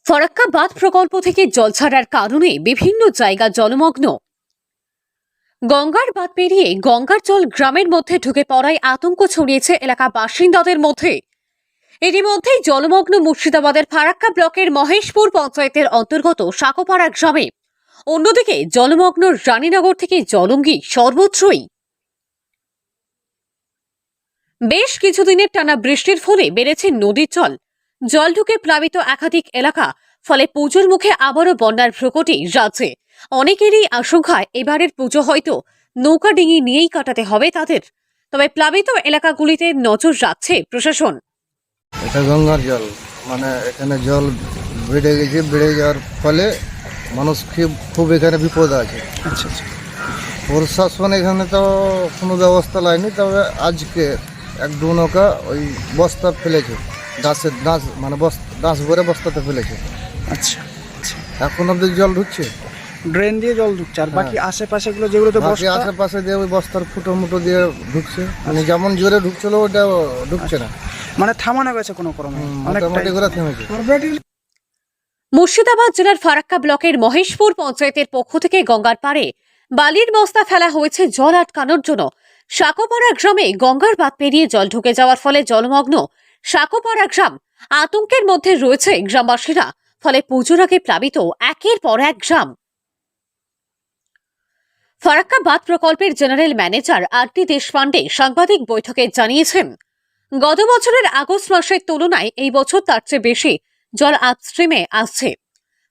ফরাক্কা বাঁধ প্রকল্প থেকে জল ছাড়ার কারণে বিভিন্ন জায়গা জলমগ্ন। গঙ্গার বাঁধ পেরিয়ে গঙ্গার জল গ্রামের মধ্যে ঢুকে পড়ায় আতঙ্ক ছড়িয়েছে এলাকা বাসিন্দাদের মধ্যে। এরই মধ্যেই জলমগ্ন মুর্শিদাবাদের ফারাক্কা ব্লকের মহেশপুর পঞ্চায়েতের অন্তর্গত সাকোপাড়া গ্রামে। অন্যদিকে জলমগ্ন রানীনগর থেকে জলঙ্গি সর্বত্রই। বেশ কিছুদিনের টানা বৃষ্টির ফলে বেড়েছে নদীর জল। জল ঢুকে প্লাবিত একাধিক এলাকা, ফলে পুজোর মুখে আবারও বন্যার প্রকোপে রাজ্যে। অনেকেরই আশঙ্কা এবারের পুজো হয়তো নৌকা ডিঙি নিয়েই কাটাতে হবে তাদের। তবে প্লাবিত এলাকাগুলিতে নজর রাখছে প্রশাসন। এটা গঙ্গার জল, মানে এখানে জল বেড়ে গেছে, বেড়ে যাওয়ার ফলে মানুষ খুব এখানে বিপদ আছে। আচ্ছা আচ্ছা। প্রশাসন এখানে তো কোনো ব্যবস্থা লাইনি, তবে আজকে এক দু নৌকা ওই বস্তা ফেলেছে, ডাঁশ মানে ডাঁশ ভরে বস্তাতে ফেলেছে। আচ্ছা আচ্ছা। এখন অব্দি জল ঢুকছে, ড্রেন দিয়ে জল ঢুকছে, আর বাকি আশেপাশেগুলো যেগুলোতে বাকি আশেপাশে দিয়ে ওই বস্তার ফুটো মুটো দিয়ে ঢুকছে। মানে যেমন জোরে ঢুকছিল ওটা ঢুকছে না, মানে থামানো গেছে কোনো ক্রমে, মোটামুটি করে থেমেছে। মুর্শিদাবাদ জেলার ফারাক্কা ব্লকের মহেশপুর পঞ্চায়েতের পক্ষ থেকে গঙ্গার পাড়ে বালির বস্তা ফেলা হয়েছে জল আটকানোর জন্য। সাকোপাড়া গ্রামে গঙ্গার বাঁধ পেরিয়ে জল ঢুকে যাওয়ার ফলে জলমগ্ন সাকোপাড়া গ্রাম। আতঙ্কের মধ্যে রয়েছে গ্রামবাসীরা, ফলে পুজোর আগে প্লাবিত একের পর এক গ্রাম। ফারাক্কা বাঁধ প্রকল্পের জেনারেল ম্যানেজার আর.টি. দেশপান্ডে সাংবাদিক বৈঠকে জানিয়েছেন, গত বছরের আগস্ট মাসের তুলনায় এই বছর তার চেয়ে বেশি জল আপস্ট্রিমে আসছে।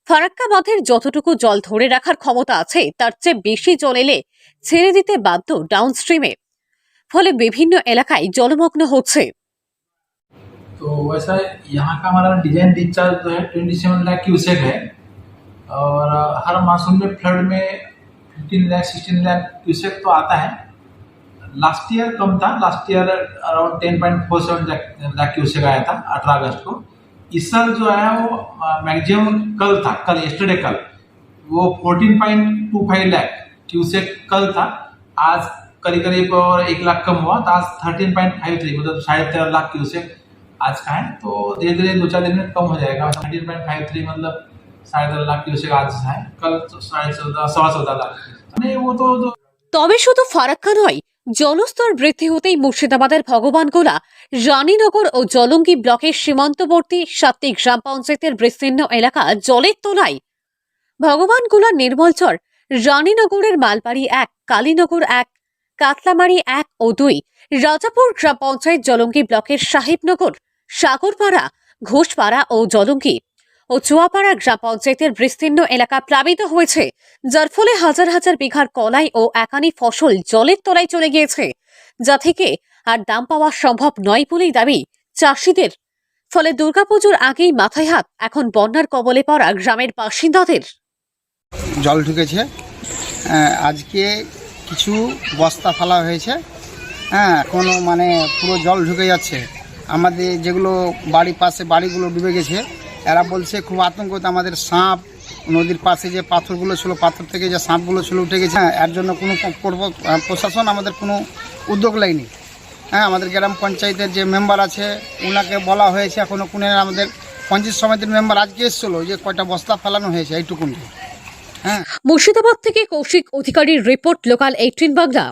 ফারাক্কা বাঁধের যতটুকু জল ধরে রাখার ক্ষমতা আছে তার চেয়ে বেশি জল এলে ছেড়ে দিতে বাধ্য ডাউনস্ট্রিমে, ফলে বিভিন্ন এলাকায় জলমগ্ন হচ্ছে। तो वैसा यहाँ का हमारा डिजाइन डिस्चार्ज जो है 27 लाख क्यूसेक है, और हर मानसून में फ्लड में 15 लाख 16 लाख क्यूसेक तो आता है। लास्ट ईयर कम था, last year around 10.47 lakh cusec आया था 18 अगस्त को। इस साल जो आया वो मैक्सिमम कल येस्टरडे वो 14.25 लाख क्यूसेक कल था। आज करीब 1 लाख कम हुआ, तो आज 13.53 मतलब 13.5 लाख क्यूसेक आज का है। तो धीरे धीरे 2-4 दिन में कम हो जाएगा। 13.53 मतलब 13.5 लाख क्यूसेक आज है, कल 14.5 लाख नहीं वो तो তবে শুধু ফারাক্কা নয়, জলস্তর বৃদ্ধি হতেই মুর্শিদাবাদের ভগবানগোলা, রানীনগর ও জলঙ্গি ব্লকের সীমান্তবর্তী 7টি গ্রাম পঞ্চায়েতের বিস্তীর্ণ এলাকা জলের তলায়। ভগবানগোলা নির্মলচর, রানীনগরের মালবাড়ি 1, কালীনগর 1, কাতলামারি 1 ও 2, রাজাপুর গ্রাম পঞ্চায়েত জলঙ্গি ব্লকের সাহেবনগর, সাগরপাড়া, ঘোষপাড়া ও জলঙ্গি ও চুয়াপাড়া গ্রাম পঞ্চায়েতের বিস্তীর্ণ এলাকা প্লাবিত হয়েছে, যার ফলে হাজার হাজার বিঘার কলাই ও একানি ফসল জলের তলায় চলে গিয়েছে, যা থেকে আর দাম পাওয়া সম্ভব নয় বলেই দাবি চাষিদের। ফলে দুর্গাপুজোর আগেই মাথায় হাত এখন বন্যার কবলে পড়া গ্রামের বাসিন্দাদের। জল ঢুকেছে, আজকে কিছু বস্তা ফেলা হয়েছে। এখনও মানে পুরো জল ঢুকে যাচ্ছে। আমাদের যেগুলো বাড়ির পাশে বাড়িগুলো ডুবে গেছে, এরা বলছে খুব আতঙ্কতে, আমাদের সাপ নদীর পাশে যে পাথরগুলো ছিল, পাথর থেকে যে সাপগুলো ছিল উঠে গেছে। এর জন্য কোনো প্রশাসন আমাদের কোনো উদ্যোগ নেয়নি। আমাদের গ্রাম পঞ্চায়েতের যে মেম্বার আছে ওনাকে বলা হয়েছে, এখনও কোনো আমাদের পঞ্চায়েত সমিতির মেম্বার আজকে এসেছিলো যে কয়টা বস্তা ফেলানো হয়েছে এইটুকুন। মুর্শিদাবাদ থেকে কৌশিক অধিকারীর রিপোর্ট, লোকাল 18 বাংলা।